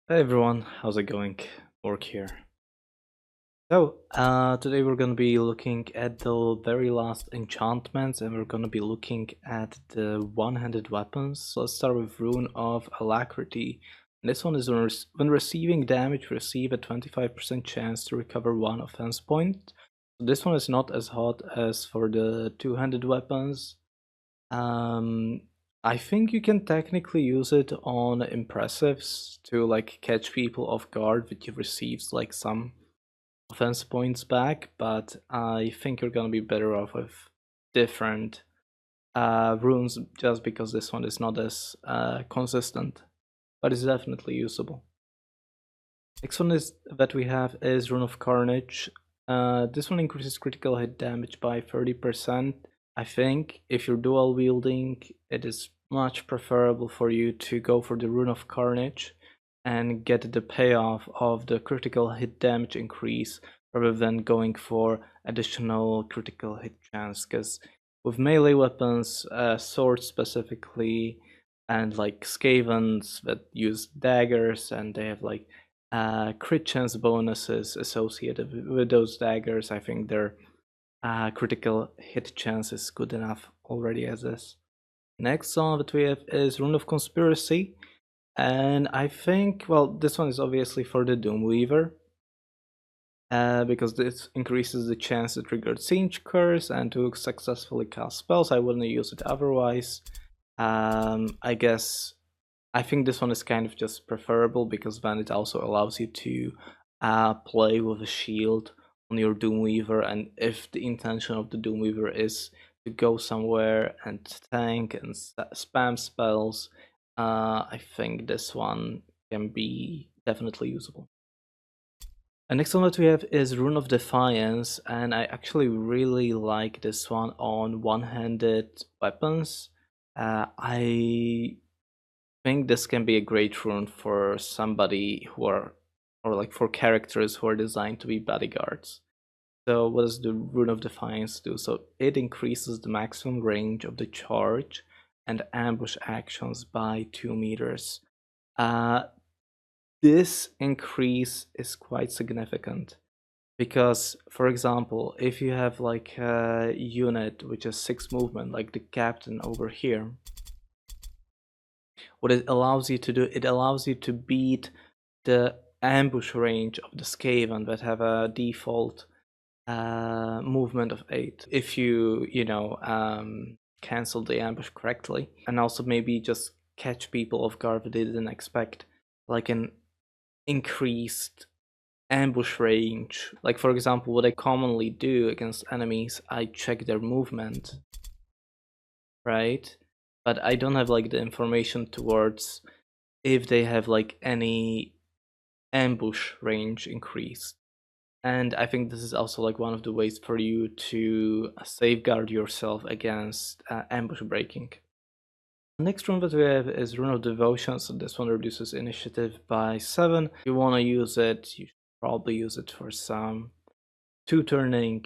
Hey everyone, how's it going? Work here. Today we're gonna be looking at the very last enchantments and we're gonna be looking at the one-handed weapons. So let's start with Rune of Alacrity. And this one is when receiving damage, receive a 25% chance to recover one offense point. So this one is not as hot as for the two-handed weapons. Um, I think you can technically use it on impressives to like catch people off guard that you receive like some offense points back, but I think you're gonna be better off with different runes just because this one is not as consistent, but it's definitely usable. Next one is that we have is Rune of Carnage. This one increases critical hit damage by 30%. I think if you're dual wielding, it is much preferable for you to go for the Rune of Carnage and get the payoff of the critical hit damage increase rather than going for additional critical hit chance. Because with melee weapons, swords specifically, and like Skavens that use daggers and they have like crit chance bonuses associated with those daggers, I think their critical hit chance is good enough already as is. Next one that we have is Rune of Conspiracy. And I think, well, this one is obviously for the Doomweaver. Because this increases the chance to trigger Siege Curse and to successfully cast spells. I wouldn't use it otherwise. I guess I think this one is kind of just preferable because then it also allows you to play with a shield on your Doomweaver, and if the intention of the Doomweaver is to go somewhere and tank and spam spells, I think this one can be definitely usable. And next one that we have is Rune of Defiance, and I actually really like this one on one-handed weapons. I think this can be a great rune for somebody who are, or like for characters who are designed to be bodyguards. So what does the Rune of Defiance do? So it increases the maximum range of the charge and ambush actions by 2 meters. Uh, this increase is quite significant because, for example, if you have like a unit which has 6 movement, like the captain over here, what it allows you to do, it allows you to beat the ambush range of the Skaven that have a default movement of 8 if you cancel the ambush correctly, and also maybe just catch people off guard that they didn't expect, like an increased ambush range. Like for example, what I commonly do against enemies, I check their movement, right? But I don't have like the information towards if they have like any ambush range increased. And I think this is also like one of the ways for you to safeguard yourself against ambush breaking. Next rune that we have is Rune of Devotion, so this one reduces initiative by 7. If you want to use it, you should probably use it for some two-turning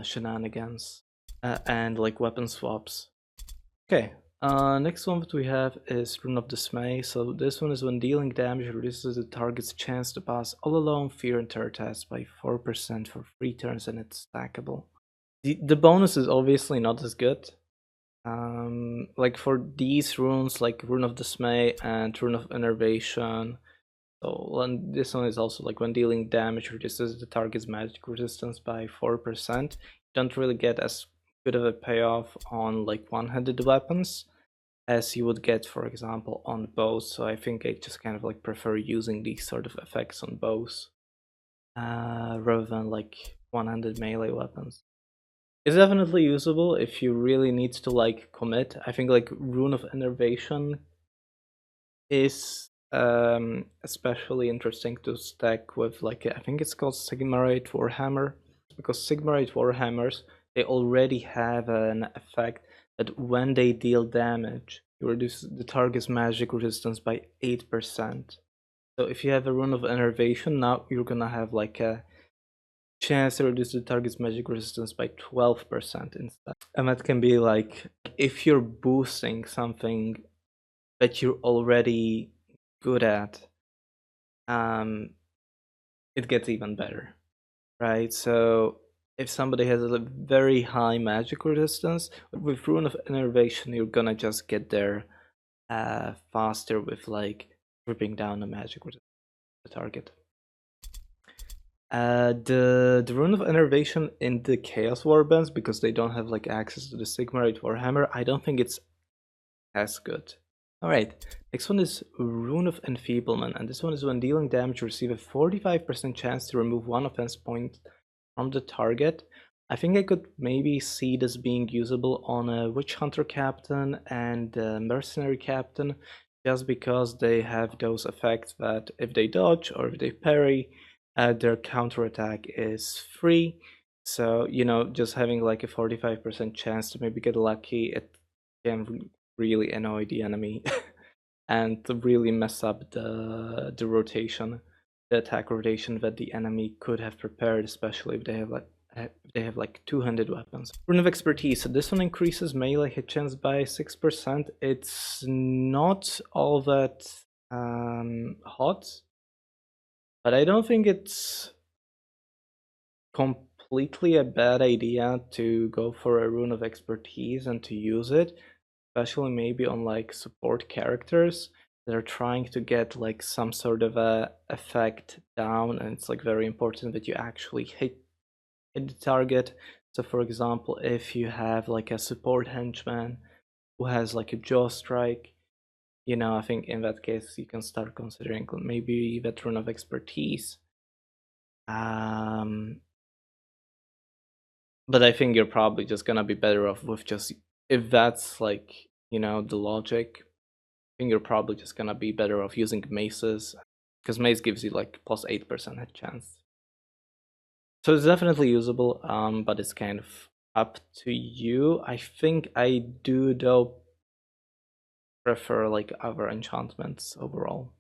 shenanigans and like weapon swaps. Okay, next one that we have is Rune of Dismay. So this one is when dealing damage, reduces the target's chance to pass all alone fear and terror tests by 4% for 3 turns, and it's stackable. The bonus is obviously not as good. Like for these runes, like Rune of Dismay and Rune of Innervation. So this one is also like when dealing damage, reduces the target's magic resistance by 4%. You don't really get as good of a payoff on like one-handed weapons as you would get, for example, on bows. So I think I just kind of like prefer using these sort of effects on bows rather than like one-handed melee weapons. It's definitely usable if you really need to like commit. I think like Rune of Innervation is especially interesting to stack with like, I think it's called Sigmarite Warhammer, because Sigmarite Warhammers, they already have an effect that when they deal damage, you reduce the target's magic resistance by 8%. So if you have a Rune of Innervation, now you're gonna have like a chance to reduce the target's magic resistance by 12% instead. And that can be like, if you're boosting something that you're already good at, it gets even better, right? So if somebody has a very high magic resistance, with Rune of Innervation, you're gonna just get there faster with like ripping down the magic resistance of the target. The Rune of Innervation in the Chaos Warbands, because they don't have like access to the Sigmarite Warhammer, I don't think it's as good. Alright, next one is Rune of Enfeeblement, and this one is when dealing damage, you receive a 45% chance to remove one offense point from the target. I think I could maybe see this being usable on a Witch Hunter Captain and a Mercenary Captain, just because they have those effects that if they dodge or if they parry, their counterattack is free. So, you know, just having like a 45% chance to maybe get lucky, it can really annoy the enemy and really mess up the rotation, the attack rotation that the enemy could have prepared, especially if they have like two-handed weapons. Rune of Expertise. So this one increases melee hit chance by 6%. It's not all that hot, but I don't think it's completely a bad idea to go for a Rune of Expertise and to use it, especially maybe on like support characters that are trying to get like some sort of a effect down, and it's like very important that you actually hit the target. So for example, if you have like a support henchman who has like a jaw strike, you know, I think in that case you can start considering maybe Veteran of Expertise. But I think you're probably just gonna be better off with just, if that's like, you know, the logic, I think you're probably just gonna be better off using maces, because mace gives you like plus 8% hit chance. So it's definitely usable, but it's kind of up to you. I think I do though prefer like other enchantments overall.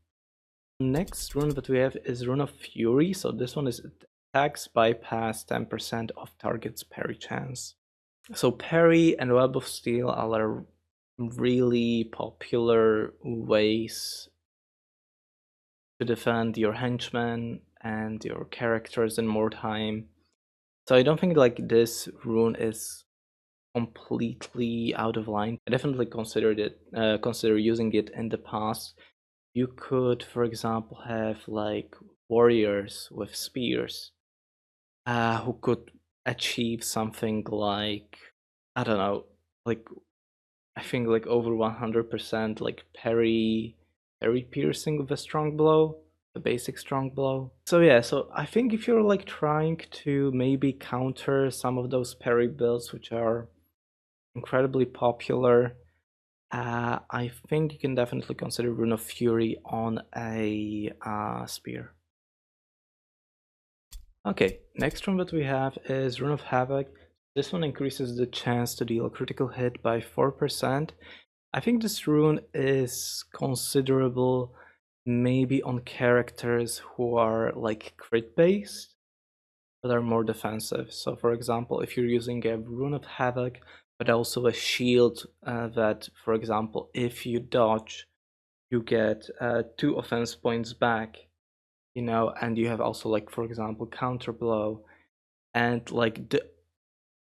Next rune that we have is Rune of Fury. So this one is attacks bypass 10% of target's parry chance. So parry and Web of Steel are really popular ways to defend your henchmen and your characters in Mordheim. So I don't think like this rune is completely out of line. I definitely consider using it in the past. You could, for example, have like warriors with spears who could achieve something like, I don't know, like I think like over 100% like parry piercing with a strong blow, the basic strong blow. So yeah, so I think if you're like trying to maybe counter some of those parry builds which are incredibly popular, I think you can definitely consider Rune of Fury on a spear. Okay, next rune that we have is Rune of Havoc. This one increases the chance to deal a critical hit by 4%. I think this rune is considerable maybe on characters who are like crit based, but are more defensive. So for example, if you're using a Rune of Havoc, but also a shield that, for example, if you dodge, you get 2 offense points back, you know, and you have also like, for example, counter blow, and like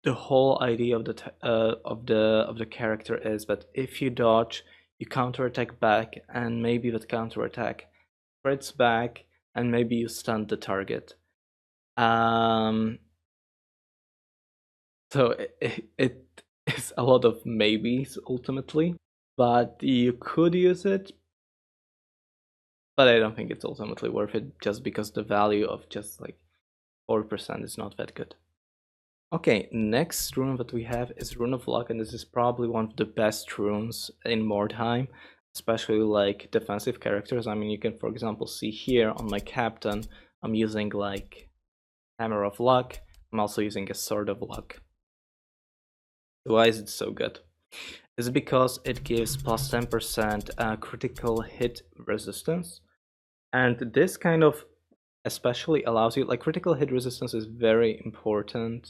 the whole idea of the character is that if you dodge, you counterattack back, and maybe that counterattack spreads back, and maybe you stun the target. So it is a lot of maybes ultimately, but you could use it, but I don't think it's ultimately worth it, just because the value of just like 4% is not that good. Okay, next rune that we have is Rune of Luck, and this is probably one of the best runes in Mordheim, especially like defensive characters. I mean, you can, for example, see here on my captain, I'm using like Hammer of Luck. I'm also using a Sword of Luck. Why is it so good? It's because it gives plus 10% critical hit resistance, and this kind of especially allows you, like, critical hit resistance is very important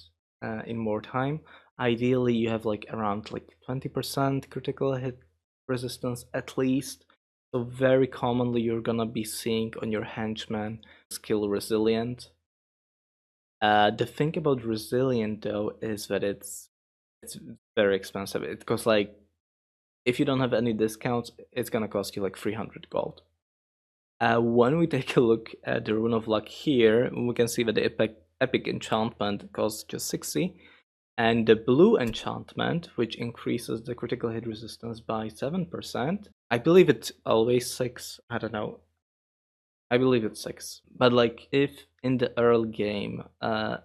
in Mordheim. Ideally, you have like around like 20% critical hit resistance at least, So very commonly you're gonna be seeing on your henchman skill resilient. The thing about resilient though is that it's very expensive. It costs like, if you don't have any discounts, it's gonna cost you like 300 gold. When we take a look at the Rune of Luck here, we can see that the epic enchantment costs just 60, and the blue enchantment, which increases the critical hit resistance by 7%, I believe it's always 6, I don't know, I believe it's 6. But like, if in the early game,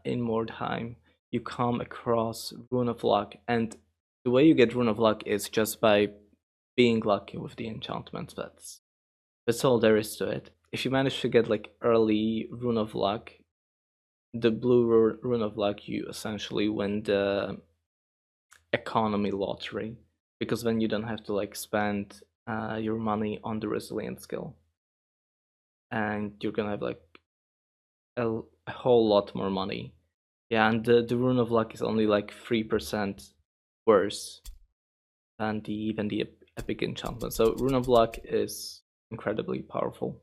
in Mordheim, you come across Rune of Luck, and the way you get Rune of Luck is just by being lucky with the enchantments. That's all there is to it. If you manage to get like early Rune of Luck, the blue Rune of Luck, you essentially win the economy lottery, because then you don't have to like spend your money on the resilient skill, and you're gonna have like a whole lot more money. Yeah, and the Rune of Luck is only like 3% worse than the epic enchantment. So Rune of Luck is incredibly powerful.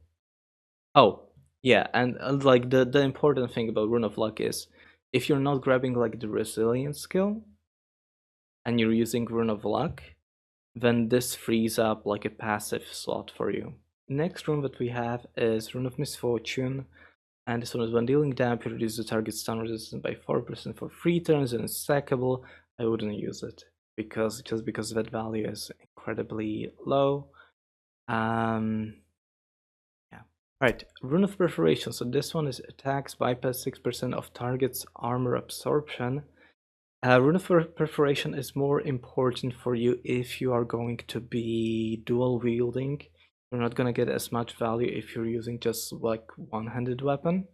Oh, yeah, and like the important thing about Rune of Luck is, if you're not grabbing like the resilience skill and you're using Rune of Luck, then this frees up like a passive slot for you. Next rune that we have is Rune of Misfortune, and this one is when dealing damage, you reduce the target's stun resistance by 4% for 3 turns, and it's stackable. I wouldn't use it because that value is incredibly low. Yeah. Alright, Rune of Perforation. So this one is attacks bypass 6% of target's armor absorption. Rune of Perforation is more important for you if you are going to be dual wielding. You're not gonna get as much value if you're using just like one-handed weapon.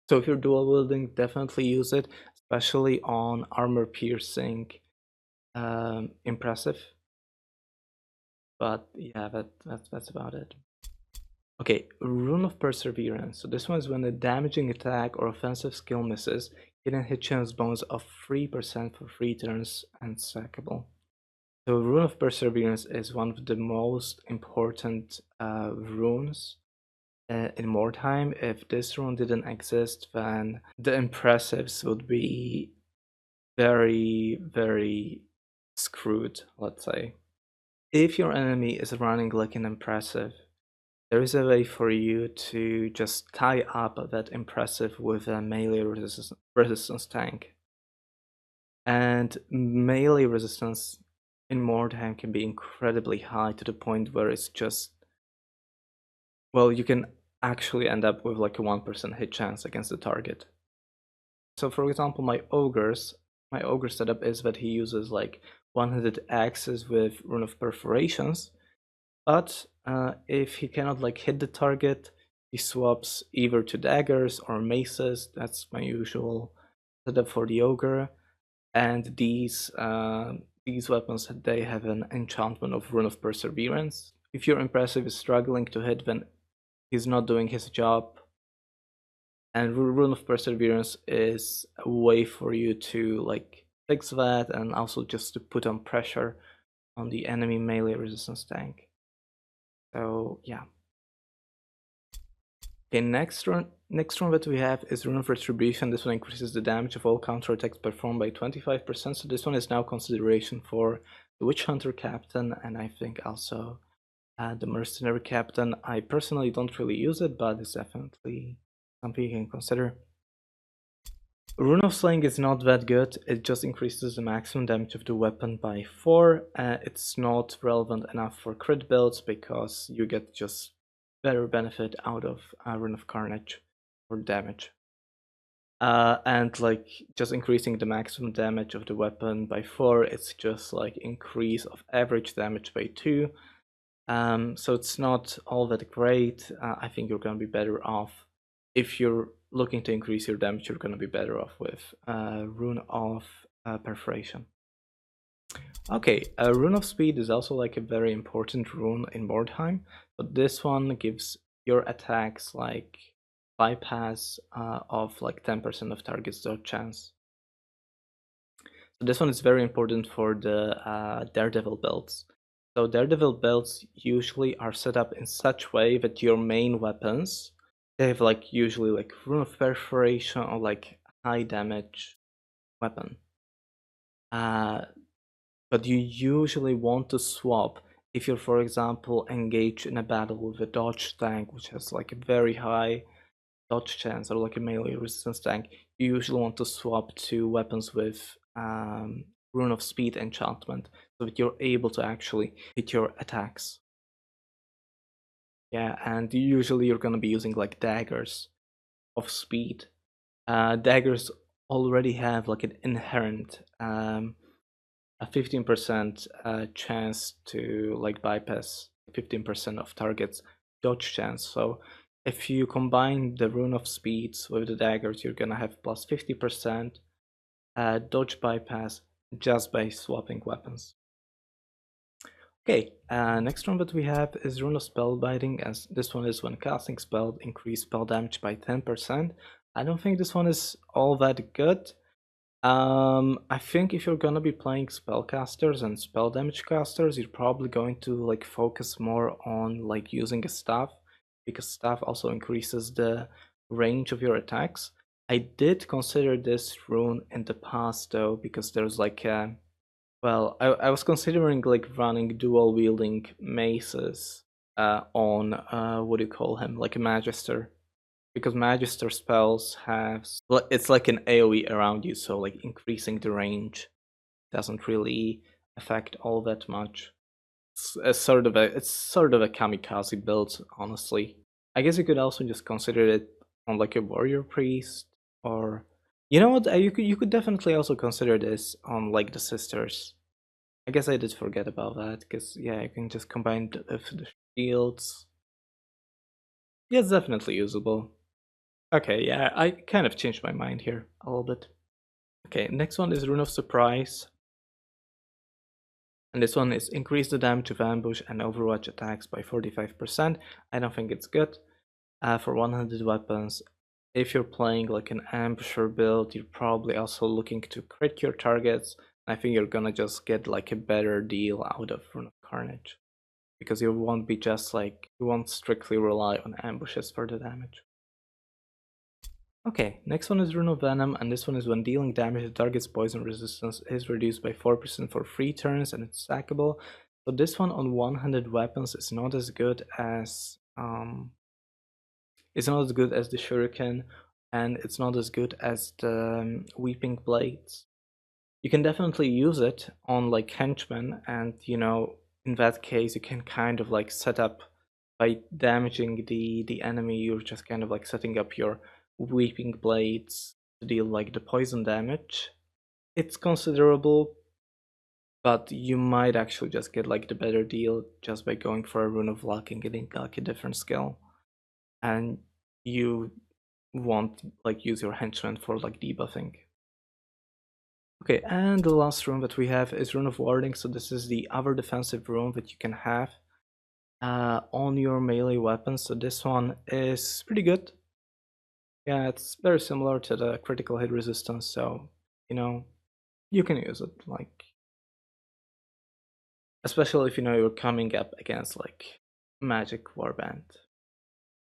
So if you're dual wielding, definitely use it, especially on armor piercing impressive. But yeah, that's about it. Okay, Rune of Perseverance. So this one is when a damaging attack or offensive skill misses, get a hit chance bonus of 3% for 3 turns and sackable. So Rune of Perseverance is one of the most important runes in Mordheim. If this rune didn't exist, then the impressives would be very, very screwed, let's say. If your enemy is running like an impressive, there is a way for you to just tie up that impressive with a melee resistance tank. And melee resistance in Mordheim can be incredibly high, to the point where it's just, well, you can actually end up with like a 1% hit chance against the target. So for example, my ogre setup is that he uses like one-handed axes with Rune of Perforations, but if he cannot like hit the target, he swaps either to daggers or maces. That's my usual setup for the ogre. And these weapons, they have an enchantment of Rune of Perseverance. If your impressive is struggling to hit, then he's not doing his job. And Rune of Perseverance is a way for you to like fix that, and also just to put on pressure on the enemy melee resistance tank. So yeah. Okay, next rune that we have is Rune of Retribution. This one increases the damage of all counterattacks performed by 25%. So this one is now consideration for the Witch Hunter Captain, and I think also the Mercenary Captain. I personally don't really use it, but it's definitely something you can consider. Rune of Slaying is not that good. It just increases the maximum damage of the weapon by 4. It's not relevant enough for crit builds because you get just better benefit out of Rune of Carnage for damage. And like just increasing the maximum damage of the weapon by 4, it's just like increase of average damage by 2. So it's not all that great. I think you're gonna be better off, if you're looking to increase your damage, you're gonna be better off with Rune of Perforation. Okay, Rune of Speed is also like a very important rune in Mordheim, but this one gives your attacks like bypass of like 10% of target's dodge chance. So this one is very important for the Daredevil builds. So Daredevil builds usually are set up in such way that your main weapons, they have like usually like Rune of Perforation or like high damage weapon. But you usually want to swap if you're, for example, engaged in a battle with a dodge tank, which has like a very high dodge chance, or like a melee resistance tank. You usually want to swap to weapons with Rune of Speed enchantment, so that you're able to actually hit your attacks. Yeah, and usually you're gonna be using like daggers of speed. Daggers already have like an inherent a 15% chance to like bypass 15% of targets dodge chance. So if you combine the Rune of Speeds with the daggers, you're gonna have plus 50% dodge bypass just by swapping weapons. Okay, next one that we have is Rune of Spellbinding, as this one is when casting spell, increase spell damage by 10%. I don't think this one is all that good. I think if you're gonna be playing spellcasters and spell damage casters, you're probably going to like focus more on like using a staff, because staff also increases the range of your attacks. I did consider this rune in the past though, because there's like a, well, I was considering like running dual wielding maces on what do you call him, like a magister, because magister spells have, well, it's like an AoE around you, so like increasing the range doesn't really affect all that much. It's sort of a kamikaze build, honestly. I guess you could also just consider it on like a warrior priest, or you know what, you could definitely also consider this on like the sisters. I guess I did forget about that, because yeah, you can just combine the shields. Yeah, it's definitely usable. Okay, yeah, I kind of changed my mind here a little bit. Okay, next one is Rune of Surprise. And this one is increase the damage of ambush and overwatch attacks by 45%. I don't think it's good. For 100 weapons, if you're playing like an ambusher build, you're probably also looking to crit your targets. I think you're gonna just get like a better deal out of Rune of Carnage, because you won't be just like, you won't strictly rely on ambushes for the damage. Okay, next one is Rune of Venom, and this one is when dealing damage to target's poison resistance is reduced by 4% for 3 turns, and it's stackable. So this one on 100 weapons is not as good as it's not as good as the Shuriken, and it's not as good as the Weeping Blades. You can definitely use it on like henchmen, and you know, in that case you can kind of like set up, by damaging the enemy, you're just kind of like setting up your Weeping Blades to deal like the poison damage. It's considerable, but you might actually just get like the better deal just by going for a Rune of Luck and getting like a different skill. And you won't like use your henchmen for like debuffing. Okay, and the last rune that we have is Rune of Warding. So this is the other defensive rune that you can have on your melee weapons. So this one is pretty good. Yeah, it's very similar to the critical hit resistance, so you know, you can use it, like, especially if you know you're coming up against like magic warband.